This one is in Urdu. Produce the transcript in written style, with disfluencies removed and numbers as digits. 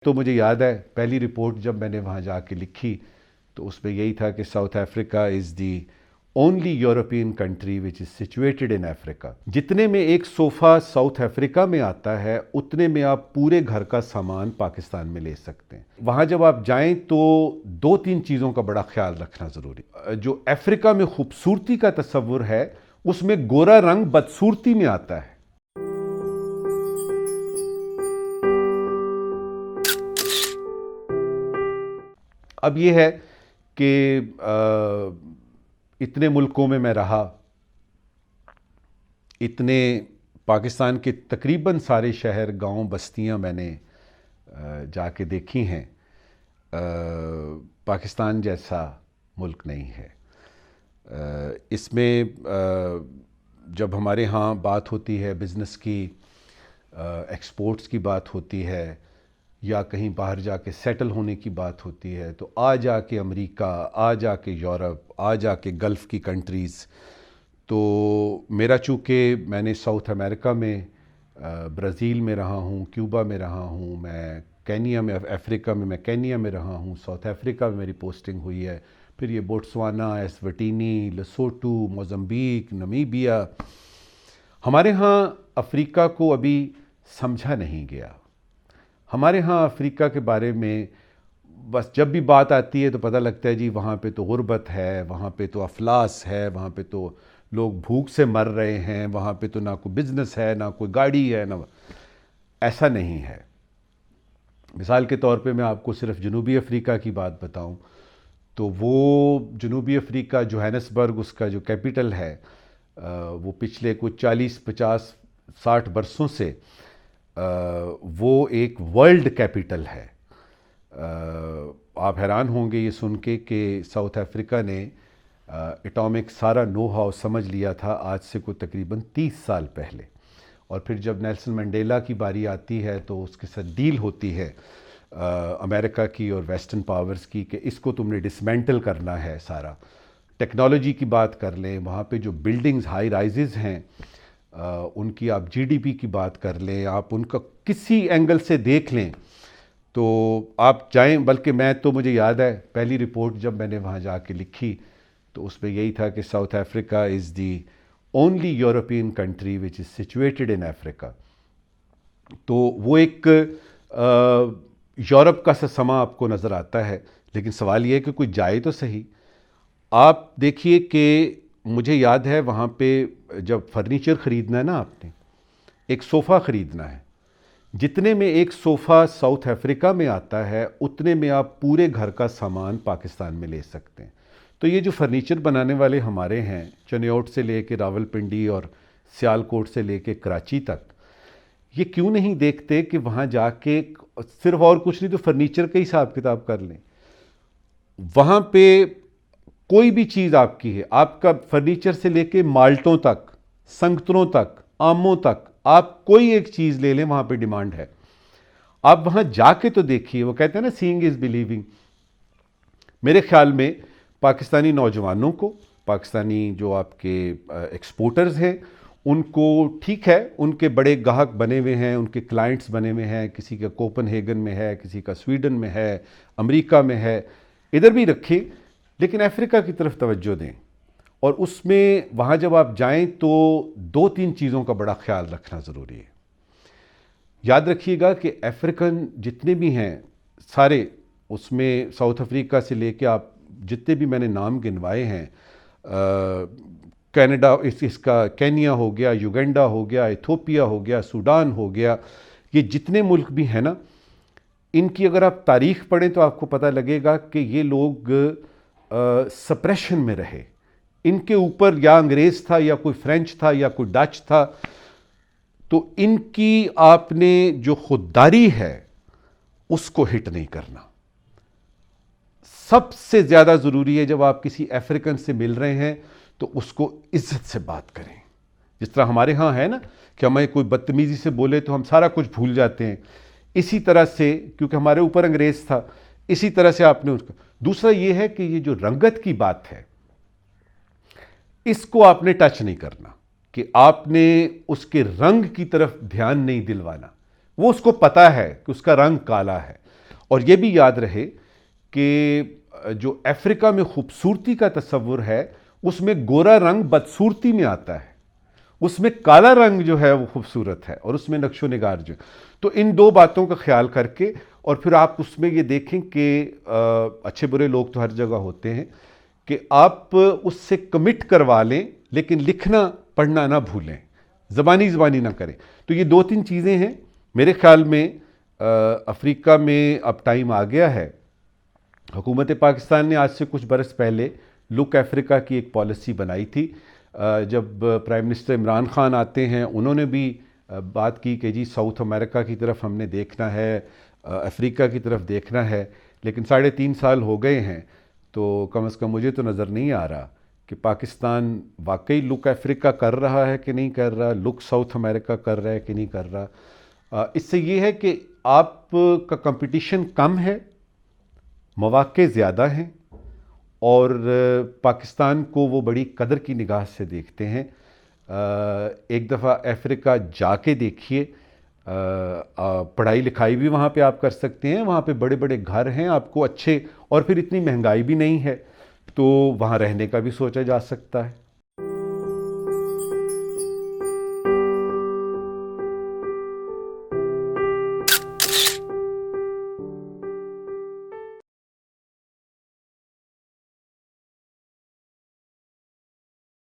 تو مجھے یاد ہے پہلی رپورٹ جب میں نے وہاں جا کے لکھی تو اس میں یہی تھا کہ South Africa is the only European country which is situated in Africa. جتنے میں ایک صوفہ ساؤتھ افریقہ میں آتا ہے اتنے میں آپ پورے گھر کا سامان پاکستان میں لے سکتے ہیں. وہاں جب آپ جائیں تو دو تین چیزوں کا بڑا خیال رکھنا ضروری. جو افریقہ میں خوبصورتی کا تصور ہے اس میں گورا رنگ بدصورتی میں آتا ہے. اب یہ ہے کہ اتنے ملکوں میں رہا، اتنے پاکستان کے تقریباً سارے شہر گاؤں بستیاں میں نے جا کے دیکھی ہیں. پاکستان جیسا ملک نہیں ہے. اس میں جب ہمارے ہاں بات ہوتی ہے بزنس کی، ایکسپورٹس کی بات ہوتی ہے یا کہیں باہر جا کے سیٹل ہونے کی بات ہوتی ہے تو جا کے امریکہ، جا کے یورپ، جا کے گلف کی کنٹریز. تو میرا چونکہ میں نے ساؤتھ امریکہ میں، برازیل میں رہا ہوں، کیوبا میں رہا ہوں، میں کینیا میں، افریقہ میں کینیا میں رہا ہوں، ساؤتھ افریقہ میں میری پوسٹنگ ہوئی ہے، پھر یہ بوٹسوانا، ایسوٹینی، لسوٹو، موزمبیک، نمیبیا. ہمارے ہاں افریقہ کو ابھی سمجھا نہیں گیا. ہمارے ہاں افریقہ کے بارے میں بس جب بھی بات آتی ہے تو پتہ لگتا ہے جی وہاں پہ تو غربت ہے، وہاں پہ تو افلاس ہے، وہاں پہ تو لوگ بھوک سے مر رہے ہیں، وہاں پہ تو نہ کوئی بزنس ہے، نہ کوئی گاڑی ہے، نہ. ایسا نہیں ہے. مثال کے طور پہ میں آپ کو صرف جنوبی افریقہ کی بات بتاؤں تو وہ جنوبی افریقہ جوہانسبرگ اس کا جو کیپٹل ہے، وہ پچھلے کچھ 40-50-60 برسوں سے وہ ایک ورلڈ کیپٹل ہے. آپ حیران ہوں گے یہ سن کے کہ ساؤتھ افریقہ نے اٹامک سارا نو ہاؤ سمجھ لیا تھا آج سے کوئی تقریباً 30 سال پہلے. اور پھر جب نیلسن منڈیلا کی باری آتی ہے تو اس کے ساتھ ڈیل ہوتی ہے امریکہ کی اور ویسٹرن پاورز کی کہ اس کو تم نے ڈسمینٹل کرنا ہے سارا. ٹیکنالوجی کی بات کر لیں، وہاں پہ جو بلڈنگز ہائی رائزز ہیں ان کی آپ جی ڈی پی کی بات کر لیں، آپ ان کا کسی اینگل سے دیکھ لیں تو آپ جائیں. بلکہ مجھے یاد ہے پہلی رپورٹ جب میں نے وہاں جا کے لکھی تو اس میں یہی تھا کہ South Africa is the only European country which is situated in Africa. تو وہ ایک یورپ کا سا سما آپ کو نظر آتا ہے. لیکن سوال یہ ہے کہ کوئی جائے تو صحیح. آپ دیکھیے کہ مجھے یاد ہے وہاں پہ جب فرنیچر خریدنا ہے نا، آپ نے ایک صوفہ خریدنا ہے، جتنے میں ایک صوفہ ساؤتھ افریقہ میں آتا ہے اتنے میں آپ پورے گھر کا سامان پاکستان میں لے سکتے ہیں. تو یہ جو فرنیچر بنانے والے ہمارے ہیں چنیوٹ سے لے کے راول پنڈی اور سیالکوٹ سے لے کے کراچی تک، یہ کیوں نہیں دیکھتے کہ وہاں جا کے صرف اور کچھ نہیں تو فرنیچر کا حساب کتاب کر لیں. وہاں پہ کوئی بھی چیز آپ کی ہے، آپ کا فرنیچر سے لے کے مالٹوں تک، سنگتروں تک، آموں تک، آپ کوئی ایک چیز لے لیں وہاں پہ ڈیمانڈ ہے. آپ وہاں جا کے تو دیکھیے. وہ کہتے ہیں نا سینگ از بلیونگ. میرے خیال میں پاکستانی نوجوانوں کو، پاکستانی جو آپ کے ایکسپورٹرز ہیں ان کو ٹھیک ہے، ان کے بڑے گاہک بنے ہوئے ہیں، ان کے کلائنٹس بنے ہوئے ہیں، کسی کا کوپن ہیگن میں ہے، کسی کا سویڈن میں ہے، امریکہ میں ہے، ادھر بھی رکھیں. لیکن افریقہ کی طرف توجہ دیں. اور اس میں وہاں جب آپ جائیں تو دو تین چیزوں کا بڑا خیال رکھنا ضروری ہے. یاد رکھیے گا کہ افریقن جتنے بھی ہیں سارے، اس میں ساؤتھ افریقہ سے لے کے آپ جتنے بھی میں نے نام گنوائے ہیں، کینیڈا، اس کا کینیا ہو گیا، یوگنڈا ہو گیا، ایتھوپیا ہو گیا، سوڈان ہو گیا، یہ جتنے ملک بھی ہیں نا، ان کی اگر آپ تاریخ پڑھیں تو آپ کو پتہ لگے گا کہ یہ لوگ سپریشن میں رہے. ان کے اوپر یا انگریز تھا یا کوئی فرینچ تھا یا کوئی ڈچ تھا. تو ان کی آپ نے جو خودداری ہے اس کو ہٹ نہیں کرنا. سب سے زیادہ ضروری ہے جب آپ کسی افریقن سے مل رہے ہیں تو اس کو عزت سے بات کریں. جس طرح ہمارے ہاں ہے نا کہ ہمیں کوئی بدتمیزی سے بولے تو ہم سارا کچھ بھول جاتے ہیں، اسی طرح سے کیونکہ ہمارے اوپر انگریز تھا، اسی طرح سے آپ نے اس کا. دوسرا یہ ہے کہ یہ جو رنگت کی بات ہے اس کو آپ نے ٹچ نہیں کرنا، کہ آپ نے اس کے رنگ کی طرف دھیان نہیں دلوانا. وہ اس کو پتا ہے کہ اس کا رنگ کالا ہے. اور یہ بھی یاد رہے کہ جو افریقہ میں خوبصورتی کا تصور ہے اس میں گورا رنگ بدصورتی میں آتا ہے، اس میں کالا رنگ جو ہے وہ خوبصورت ہے، اور اس میں نقش و نگار جو، تو ان دو باتوں کا خیال کر کے، اور پھر آپ اس میں یہ دیکھیں کہ اچھے برے لوگ تو ہر جگہ ہوتے ہیں، کہ آپ اس سے کمٹ کروا لیں لیکن لکھنا پڑھنا نہ بھولیں، زبانی نہ کریں۔ تو یہ دو تین چیزیں ہیں میرے خیال میں۔ افریقہ میں اب ٹائم آ گیا ہے۔ حکومت پاکستان نے آج سے کچھ برس پہلے لک افریقہ کی ایک پالیسی بنائی تھی۔ جب پرائم منسٹر عمران خان آتے ہیں انہوں نے بھی بات کی کہ جی ساؤتھ امریکہ کی طرف ہم نے دیکھنا ہے، افریقہ کی طرف دیکھنا ہے، لیکن 3.5 سال ہو گئے ہیں، تو کم از کم مجھے تو نظر نہیں آ رہا کہ پاکستان واقعی لک افریقہ کر رہا ہے کہ نہیں کر رہا، لک ساؤتھ امریکہ کر رہا ہے کہ نہیں کر رہا۔ اس سے یہ ہے کہ آپ کا کمپٹیشن کم ہے، مواقع زیادہ ہیں، اور پاکستان کو وہ بڑی قدر کی نگاہ سے دیکھتے ہیں۔ ایک دفعہ افریقہ جا کے دیکھیے، پڑھائی لکھائی بھی وہاں پہ آپ کر سکتے ہیں، وہاں پہ بڑے بڑے گھر ہیں آپ کو اچھے، اور پھر اتنی مہنگائی بھی نہیں ہے، تو وہاں رہنے کا بھی سوچا جا سکتا ہے۔